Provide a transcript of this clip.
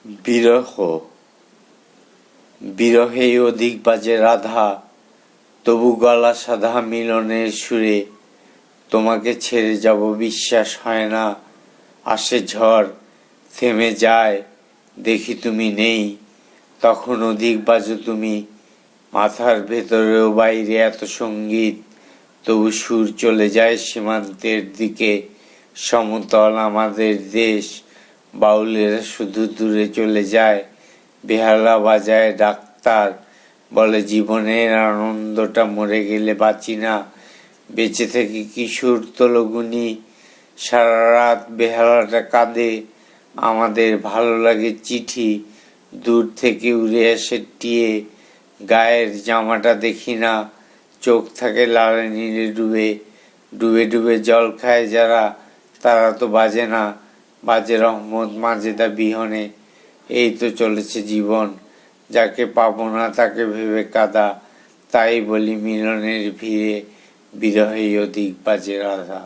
বিরহ বিরহে অধিক বাজে রাধা, তবু গলা সাধা মিলনের সুরে। তোমাকে ছেড়ে যাব বিশ্বাস হয় না, আসে ঝড় থেমে যায়, দেখি তুমি নেই, তখন অধিক বাজো তুমি। মাথার ভেতরে ও বাইরে এত সঙ্গীত, তবু সুর চলে যায় সীমান্তের দিকে। সমতল আমাদের দেশ, বাউলেরা শুধু দূরে চলে যায়। বেহালা বাজায় ডাক্তার, বলে জীবনের আনন্দটা মরে গেলে বাঁচি না। বেঁচে থেকে কিশোর তলগুনি, সারা রাত বেহালাটা কাঁদে। আমাদের ভালো লাগে চিঠি, দূর থেকে উড়ে আসে টিয়ে। গায়ের জামাটা দেখি না, চোখ থাকে লালে নীলে ডুবে। ডুবে ডুবে জল খায় যারা, তারা তো বাজে না, বাজে রহমত মাজেদা বিহনে। এই তো চলেছে জীবন, যাকে পাবো না তাকে ভেবে কাঁদা। তাই বলি মিলনের ভিড়ে, বিরহে অধিক বাজে রাধা।